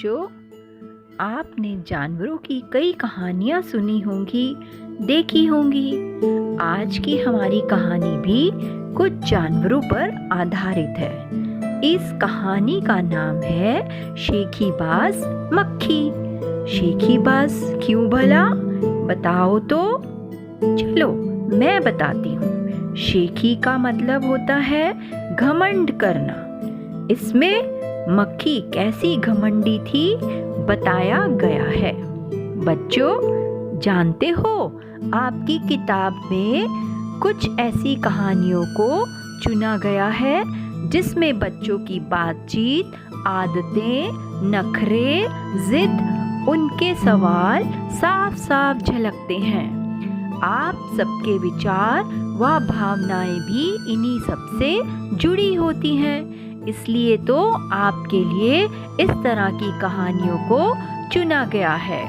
बच्चों, आपने जानवरों की कई कहानियाँ सुनी होंगी, देखी होंगी। आज की हमारी कहानी भी कुछ जानवरों पर आधारित है। इस कहानी का नाम है शेखीबाज मक्खी। शेखीबाज क्यों भला? बताओ तो। चलो मैं बताती हूँ। शेखी का मतलब होता है घमंड करना। इसमें मक्खी कैसी घमंडी थी बताया गया है। बच्चों, जानते हो आपकी किताब में कुछ ऐसी कहानियों को चुना गया है जिसमें बच्चों की बातचीत, आदतें, नखरे, जिद, उनके सवाल साफ साफ झलकते हैं। आप सबके विचार व भावनाएं भी इन्हीं सब से जुड़ी होती हैं। इसलिए तो आपके लिए इस तरह की कहानियों को चुना गया है।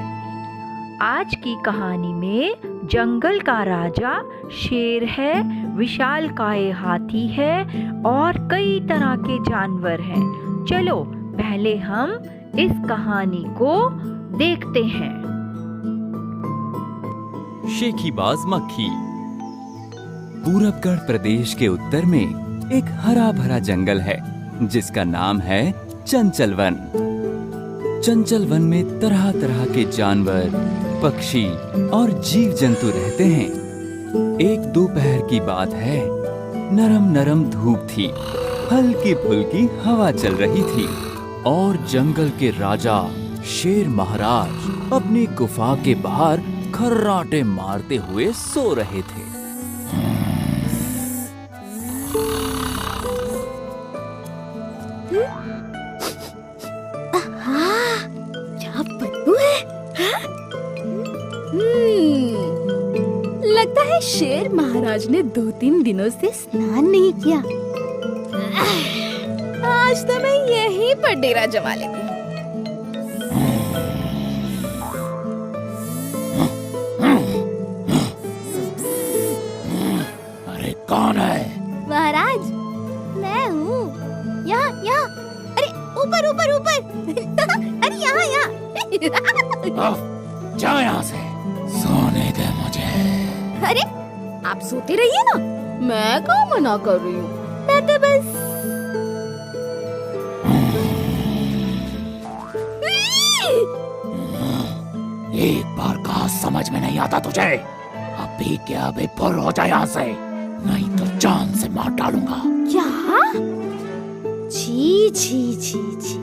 आज की कहानी में जंगल का राजा शेर है, विशालकाय हाथी है और कई तरह के जानवर हैं। चलो पहले हम इस कहानी को देखते हैं। शेखीबाज मक्खी। पूरबगढ़ प्रदेश के उत्तर में एक हरा भरा जंगल है जिसका नाम है चंचल वन। चंचल वन में तरह तरह के जानवर, पक्षी और जीव जंतु रहते हैं। एक दोपहर की बात है। नरम नरम धूप थी, हल्की फुल्की हवा चल रही थी और जंगल के राजा शेर महाराज अपनी गुफा के बाहर खर्राटे मारते हुए सो रहे थे। क्या बदबू है? लगता है शेर महाराज ने 2-3 दिनों से स्नान नहीं किया। आज तो मैं यहीं पर डेरा जमा लेती हूँ। अरे कौन है? महाराज, मैं हूँ। यहाँ यहाँ, अरे ऊपर ऊपर ऊपर। अरे यहाँ यहाँ। जा यहाँ से, सोने दे मुझे। अरे आप सोते रहिए ना, मैं कहाँ मना कर रही हूँ। मैं तो बस एक बार कहा समझ में नहीं आता तुझे? अभी के अभी फुर हो जा यहाँ से, नहीं तो जान से मार डालूंगा। क्या? छी छी छी छी।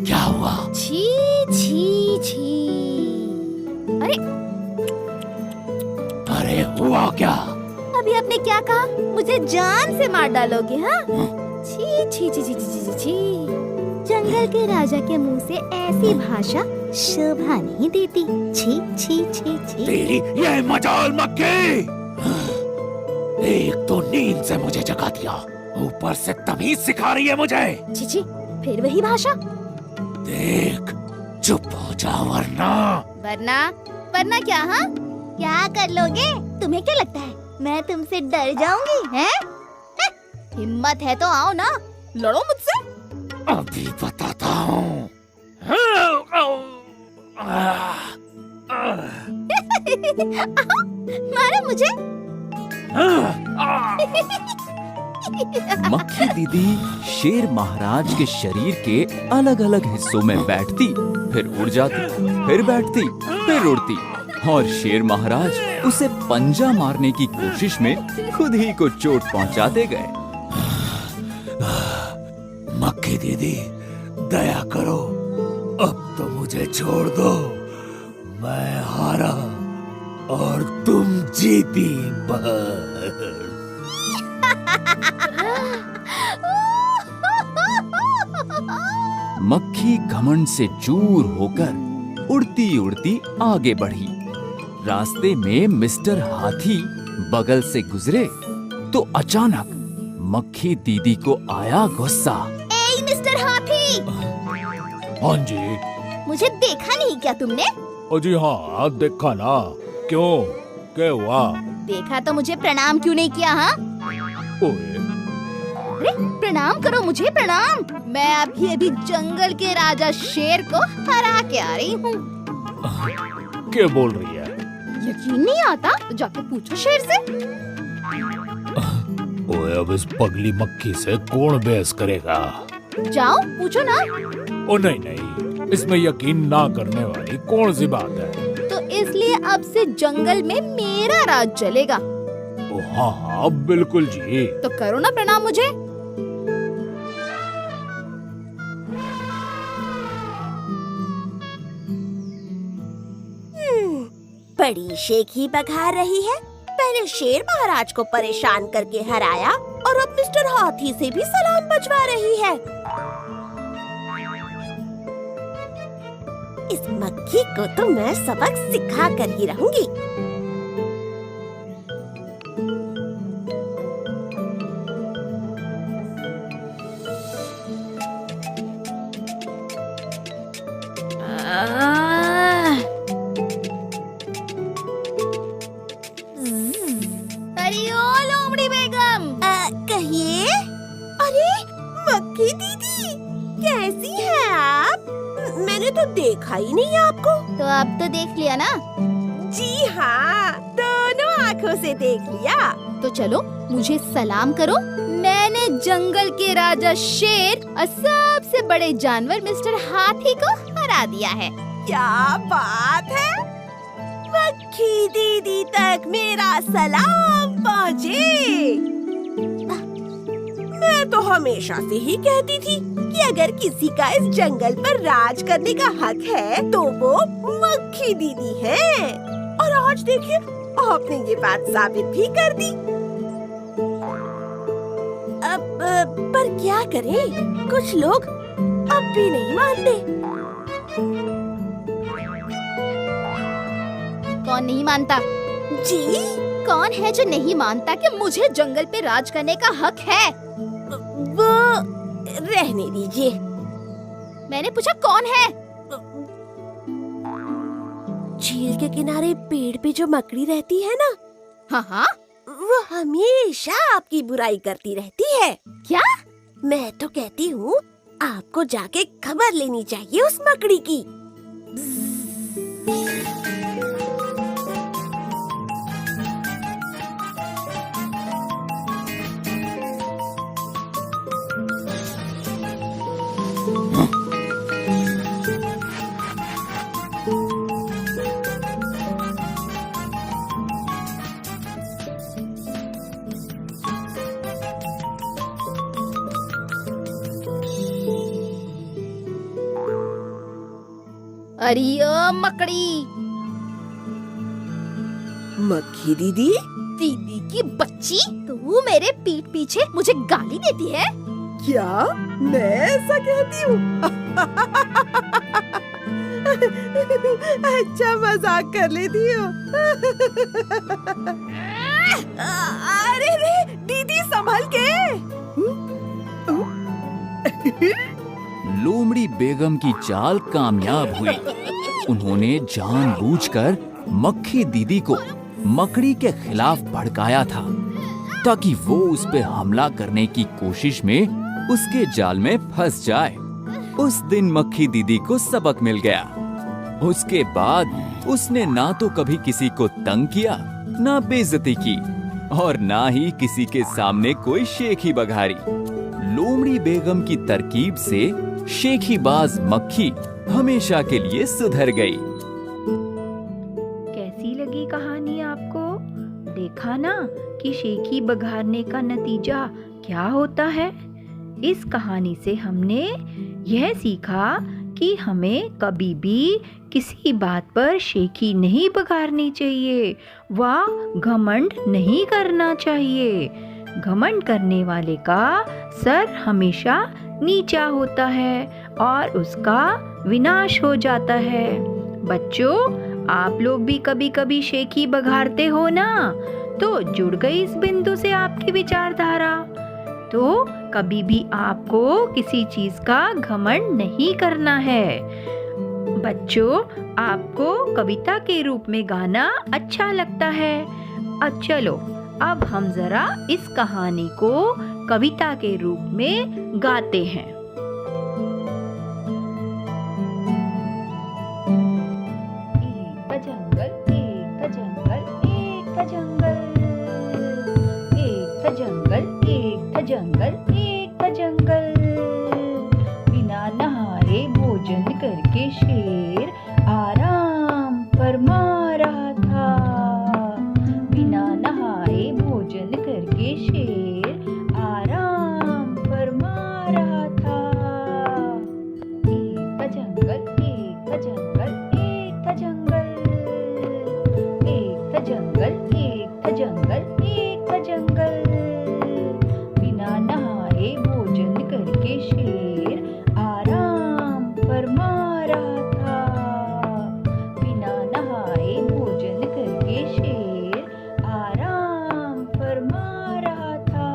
क्या हुआ? छी छी छी। अरे हुआ क्या? अभी आपने क्या कहा? मुझे जान से मार डालोगे? हाँ? छी छी छी छी छी छी। जंगल के राजा के मुंह से ऐसी भाषा शोभा नहीं देती। छी छी छी छी। तेरी ये मजाल मक्खी! एक तो नींद से मुझे जगा दिया, ऊपर से तमीज सिखा रही है मुझे। छी छी, फिर वही भाषा। देख, चुप हो जा वरना। वरना? वरना क्या? हाँ, क्या कर लोगे? तुम्हें क्या लगता है मैं तुमसे डर जाऊंगी? हैं? हिम्मत है तो आओ ना, लड़ो मुझसे। अभी बताता हूँ। मारो मुझे। मक्खी दीदी शेर महाराज के शरीर के अलग अलग हिस्सों में बैठती, फिर उड़ जाती, फिर बैठती, फिर उड़ती और शेर महाराज उसे पंजा मारने की कोशिश में खुद ही को चोट पहुंचाते गए। मक्खी दीदी, दया करो, अब तो मुझे छोड़ दो। मैं हारा और तुम जीती। मक्खी घमंड से चूर होकर उड़ती उड़ती आगे बढ़ी। रास्ते में मिस्टर हाथी बगल से गुजरे तो अचानक मक्खी दीदी को आया गुस्सा। ए मिस्टर हाथी! हाँ जी। मुझे देखा नहीं क्या तुमने? जी हाँ, देखा ना। क्यों, क्या हुआ? देखा तो मुझे प्रणाम क्यों नहीं किया? हाँ? ओए, अरे प्रणाम करो मुझे, प्रणाम। मैं अभी अभी जंगल के राजा शेर को हरा के आ रही हूँ। क्या बोल रही है? यकीन नहीं आता तो जाके पूछो शेर से। ओए, अब इस पगली मक्खी से कौन बहस करेगा? जाओ पूछो ना। ओ नहीं नहीं, इसमें यकीन ना करने वाली कौन सी बात है? तो इसलिए अब से जंगल में मेरा राज चलेगा। ओ हाँ हाँ बिल्कुल जी। तो करो ना प्रणाम मुझे। बड़ी शेखी बघार रही है। पहले शेर महाराज को परेशान करके हराया और अब मिस्टर हाथी से भी सलाम बजवा रही है। इस मक्खी को तो मैं सबक सिखा कर ही रहूंगी। अरे ओ लोमड़ी बेगम। कहिए। अरे मक्खी दीदी, कैसी हैं आप? मैंने तो देखा ही नहीं आपको। तो अब तो देख लिया ना। जी हाँ, दोनों आँखों से देख लिया। तो चलो मुझे सलाम करो। मैंने जंगल के राजा शेर और सबसे बड़े जानवर मिस्टर हाथी को हरा दिया है। क्या बात है, मक्खी दीदी तक मेरा सलाम पहुँचे। मैं तो हमेशा से ही कहती थी कि अगर किसी का इस जंगल पर राज करने का हक है तो वो मक्खी दीदी है। और आज देखिए, आपने ये बात साबित भी कर दी। अब पर क्या करें, कुछ लोग अब भी नहीं मानते। कौन नहीं मानता? जी, कौन है जो नहीं मानता कि मुझे जंगल पे राज करने का हक है? वो रहने दीजिए। मैंने पूछा कौन है? झील के किनारे पेड़ पे जो मकड़ी रहती है ना, हाँ हाँ। वो हमेशा आपकी बुराई करती रहती है। क्या? मैं तो कहती हूँ आपको जाके खबर लेनी चाहिए उस मकड़ी की। अरे ओ मकड़ी। मक्खी दीदी, दीदी की बच्ची, तू मेरे पीठ पीछे मुझे गाली देती है? क्या मैं ऐसा कहती हूँ? अच्छा मजाक कर लेती हो। अरे रे दीदी, संभल के। लोमड़ी बेगम की चाल कामयाब हुई। उन्होंने जानबूझकर मक्खी दीदी को मकड़ी के खिलाफ भड़काया था ताकि वो उस पे हमला करने की कोशिश में उसके जाल में फंस जाए। उस दिन मक्खी दीदी को सबक मिल गया। उसके बाद उसने ना तो कभी किसी को तंग किया, ना बेइज्जती की और ना ही किसी के सामने कोई शेखी बघारी। लोमड़ी बेगम की तरकीब से शेखीबाज मक्खी हमेशा के लिए सुधर गई। कैसी लगी कहानी आपको? देखा ना कि शेखी बघारने का नतीजा क्या होता है। इस कहानी से हमने यह सीखा कि हमें कभी भी किसी बात पर शेखी नहीं बघारनी चाहिए व घमंड नहीं करना चाहिए। घमंड करने वाले का सर हमेशा नीचा होता है और उसका विनाश हो जाता है। बच्चों, आप लोग भी कभी कभी शेखी बघारते हो ना, तो जुड़ गई इस बिंदु से आपकी विचारधारा। तो कभी भी आपको किसी चीज का घमंड नहीं करना है। बच्चों, आपको कविता के रूप में गाना अच्छा लगता है। चलो अब हम जरा इस कहानी को कविता के रूप में गाते हैं। एक था जंगल, एक था जंगल, एक था जंगल, एक था जंगल, एक था जंगल, एक था जंगल। बिना नहाए भोजन करके शेर आराम फरमा रहा था। बिना नहाए भोजन करके शेर आराम फरमा रहा था। एक था जंगल, एक था जंगल, एक था जंगल, एक था जंगल, एक था जंगल, एक था जंगल। बिना नहाए भोजन करके शेर आराम फरमा रहा था। बिना नहाए भोजन करके शेर आराम फरमा रहा था।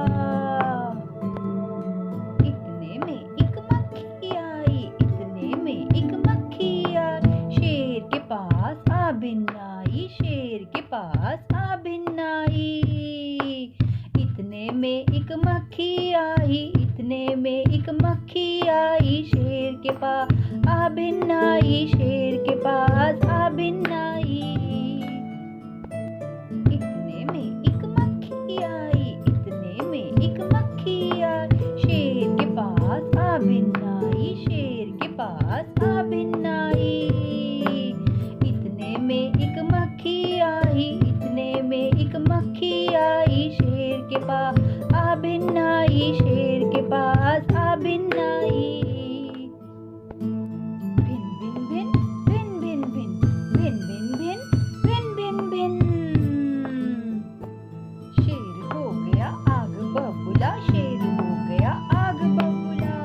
इतने में एक मक्खी आई, इतने में एक मक्खी आई, शेर के पास आ भिन्न आई, शेर के पास आ भिन्न आई। इतने में एक मक्खी आई, इतने में एक मक्खी आई, शेर के पास आ भिन्न आई, शेर के पास आ भिन्न आई। इतने में एक मक्खी आई, इतने में एक मक्खी आई, शेर के पास आ भिन्न आई, शेर के पास आ भिन्न आई। इतने में एक मक्खी आई, इतने में एक मक्खी आई, शेर के पास आ भिन्न आई, शेर के पास आ भिन्न आई। भिन भिन भिन, भिन भिन भिन, भिन भिन भिन, भिन भिन भिन। शेर हो गया आग बबूला, शेर हो गया आग बबूला।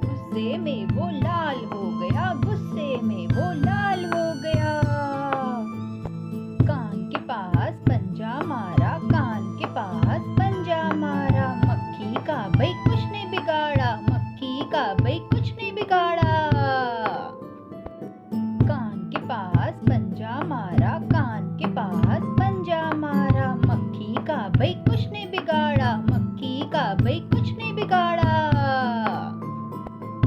गुस्से में वो लाल हो गया, गुस्से में वो लाल हो गया। कान के पास पंजा मारा, कान के पास पंजा मारा। मक्खी का भाई कुछ नहीं बिगाड़ा, मक्खी का भाई कुछ नहीं बिगाड़ा। कान के पास पंजा मारा, कान के पास पंजा मारा। मक्खी का भाई कुछ नहीं बिगाड़ा, मक्खी का भाई कुछ नहीं बिगाड़ा।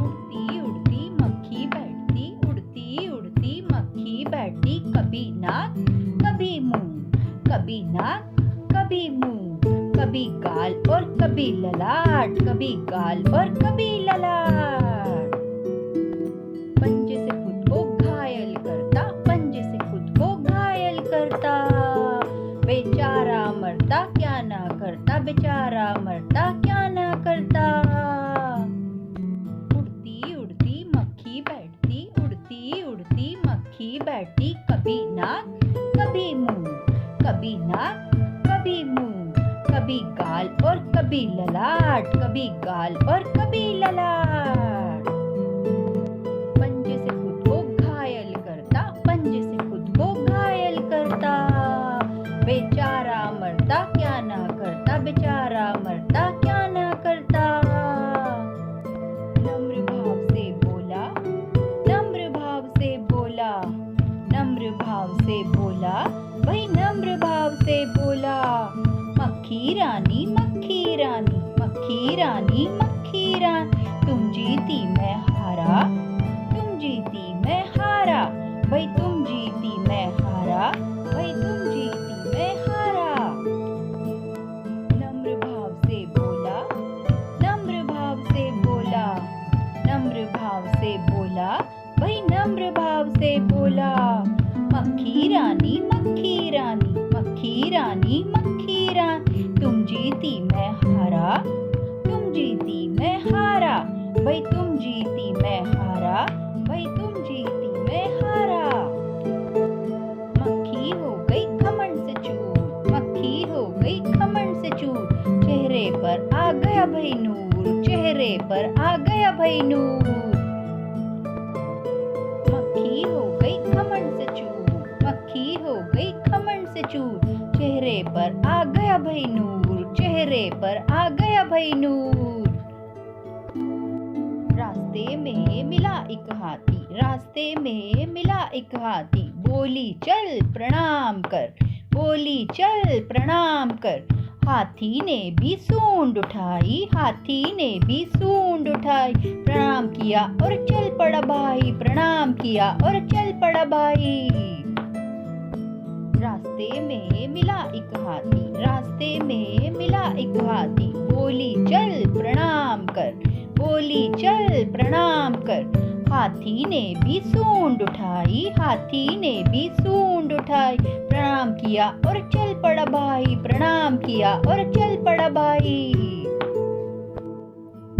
उड़ती उड़ती मक्खी बैठती, उड़ती उड़ती मक्खी बैठती। कभी नाक कभी मुंह, कभी नाक कभी मुंह, कभी गाल और कभी ललाट, कभी गाल और कभी ललाट। पंजे से खुद को घायल करता, पंजे से खुद को घायल करता। बेचारा मरता क्या ना करता, बेचारा मरता क्या ना करता। उड़ती उड़ती मक्खी बैठती, उड़ती उड़ती मक्खी बैठती। कभी नाक कभी मुंह, कभी नाक कभी मुंह, कभी गाल और कभी ललाट, कभी गाल और कभी ललाट। पंजे से खुद को घायल करता, पंजे से खुद को घायल करता। बेचारा मरता क्या ना करता, बेचारा मरता क्या ना करता। नम्र भाव से बोला, नम्र भाव से बोला, नम्र भाव से बोला, वही नम्र भाव से बोला। मक्खी रानी, मक्खी रानी, मक्खी रानी, मक्खी रानी। तुम जीती मैं हारा, तुम जीती मैं हारा, भाई तुम जीती मैं हारा, भाई तुम जीती मैं हारा। नम्र भाव से बोला, नम्र भाव से बोला, नम्र भाव से बोला, भाई नम्र भाव से बोला। मक्खी रानी, मक्खी रानी, मक्खी रानी, मक्खी रानी। तुम जीती मैं हारा, तुम जीती मैं हारा, भाई तुम जीती मैं हारा, भाई तुम जीती मैं हारा। मक्खी हो गई घमंड से चूर, मक्खी हो गई घमंड से चूर। चेहरे पर आ गया भाई नूर, चेहरे पर आ गया भाई नूर। मक्खी हो गई घमंड से चूर, मक्खी हो गई घमंड से चूर। चेहरे पर आ गया भाई नूर, चेहरे पर आ गया भाई नूर। रास्ते में मिला एक हाथी, रास्ते में मिला एक हाथी। बोली चल प्रणाम कर, बोली चल प्रणाम कर। हाथी ने भी सूंड उठाई, हाथी ने भी सूंड उठाई, प्रणाम किया और चल पड़ा भाई, प्रणाम किया और चल पड़ा भाई। रास्ते में मिला एक हाथी, रास्ते में मिला एक हाथी, बोली चल प्रणाम कर, बोली चल प्रणाम कर। हाथी ने भी सूंड उठाई, हाथी ने भी सूंड उठाई, प्रणाम किया और चल पड़ा भाई, प्रणाम किया और चल पड़ा भाई।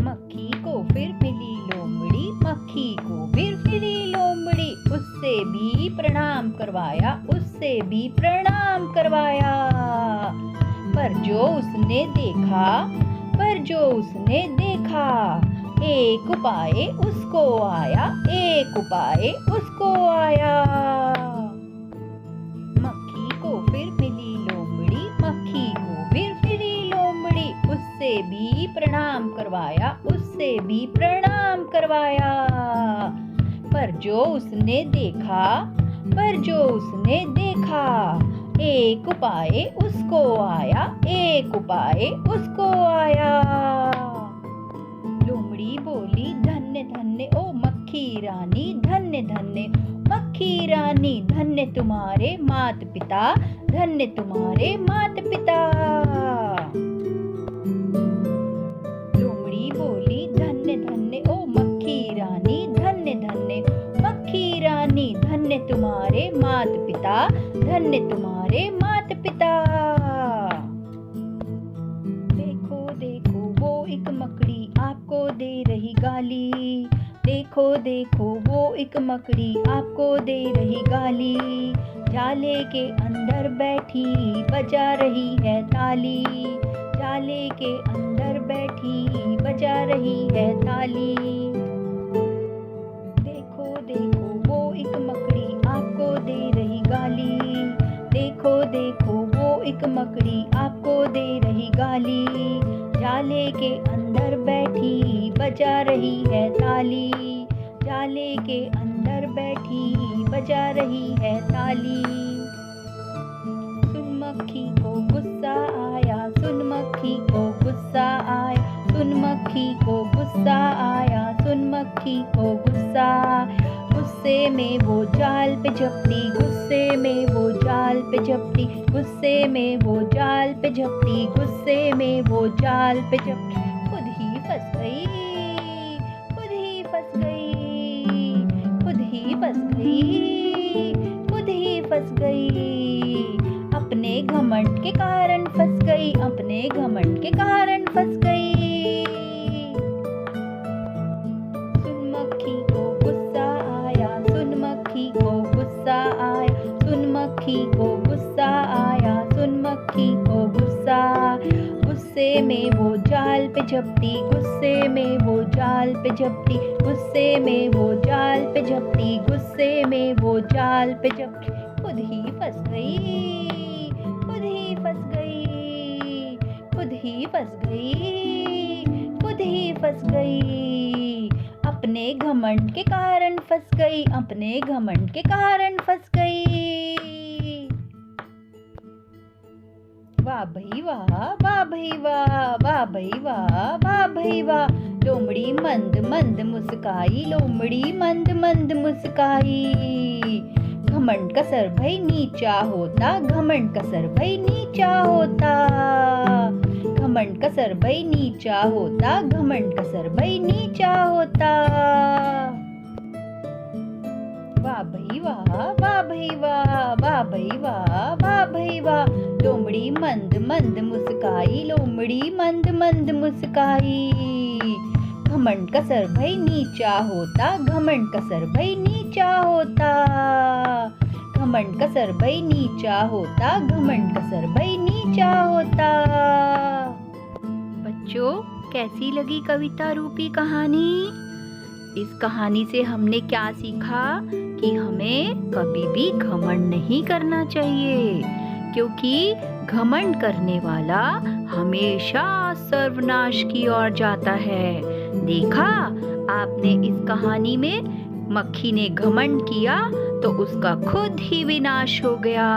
मक्खी को फिर मिली लोमड़ी, मक्खी को फिर मिली लोमड़ी, उससे भी प्रणाम करवाया, उससे भी प्रणाम करवाया। पर जो उसने देखा, पर जो उसने देखा, एक उपाय उसको आया, एक उपाय उसको आया। मक्खी को फिर मिली लोमड़ी, मक्खी को फिर मिली लोमड़ी, उससे भी प्रणाम करवाया, उससे भी प्रणाम करवाया। पर जो उसने देखा, पर जो उसने देखा, एक उपाय उसको आया, एक उपाय उसको आया। लोमड़ी बोली धन्य धन्य ओ मक्खी रानी, धन्य धन्य मक्खी रानी, धन्य तुम्हारे मात पिता, धन्य तुम्हारे मात पिता। लोमड़ी बोली धन्य धन्य ओ मक्खी रानी, धन्य धन्य मक्खी रानी, धन्य तुम्हारे मात पिता, धन्य तुम्हारे मात पिता। देखो देखो वो एक मकड़ी आपको दे रही गाली, देखो देखो वो एक मकड़ी आपको दे रही गाली, जाले के अंदर बैठी बजा रही है ताली, जाले के अंदर बैठी बजा रही है ताली। देखो देखो वो एक मकड़ी आपको दे रही गाली, देखो देखो वो एक मकड़ी आपको दे रही गाली, जाले के अंदर बैठी बजा रही है ताली, जाले के अंदर बैठी बजा रही है ताली। सुन मक्खी को गुस्सा आया, सुन मक्खी को गुस्सा आया, सुन मक्खी को गुस्सा आया, सुन मक्खी को गुस्सा। गुस्से में वो जाल पे झपटी, गुस्से में वो जाल पे झपटी, गुस्से में वो जाल पे झपटी, गुस्से में वो जाल पे झपटी। खुद ही फंस गई, खुद ही फंस गई, खुद ही फंस गई, खुद ही फंस गई। अपने घमंड के कारण फंस गई, अपने घमंड के कारण फंस गई। सुन मक्खी को गुस्सा आया, सुन मक्खी को गुस्सा आया, सुन मक्खी को गुस्सा आया, सुन मक्खी को गुस्सा। गुस्से में वो जाल पे झपटी, गुस्से में वो जाल पे झपटी, गुस्से में वो जाल पे झपटी, गुस्से में वो जाल पे झपटी। खुद ही फंस गई, खुद ही फंस गई, खुद ही फंस गई, खुद ही फंस गई। अपने घमंड के कारण फंस गई, अपने घमंड के कारण फंस गई। वाह भई वाह, वाह भई वाह, वाह भई वाह, वाह भई वाह। लोमड़ी मंद मंद मुस्काई, लोमड़ी मंद मंद मुस्काई। घमंड का सर भई नीचा होता, घमंड का सर भई नीचा होता, घमंड का सर भई नीचा होता, घमंड का सर भई नीचा होता। वाह भई वाह, वाह भई वाह, वाह भई वाह, वाह भई वाह। लोमड़ी मंद मंद मुस्काई, लोमड़ी मंद मंद मुस्काई। घमंड का सर भई नीचा होता, घमंड का सर भई नीचा होता, घमंड का सर भई नीचा होता, घमंड का सर भई नीचा होता। बच्चों, कैसी लगी कविता रूपी कहानी? इस कहानी से हमने क्या सीखा कि हमें कभी भी घमंड नहीं करना चाहिए, क्योंकि घमंड करने वाला हमेशा सर्वनाश की ओर जाता है। देखा आपने इस कहानी में, मक्खी ने घमंड किया तो उसका खुद ही विनाश हो गया।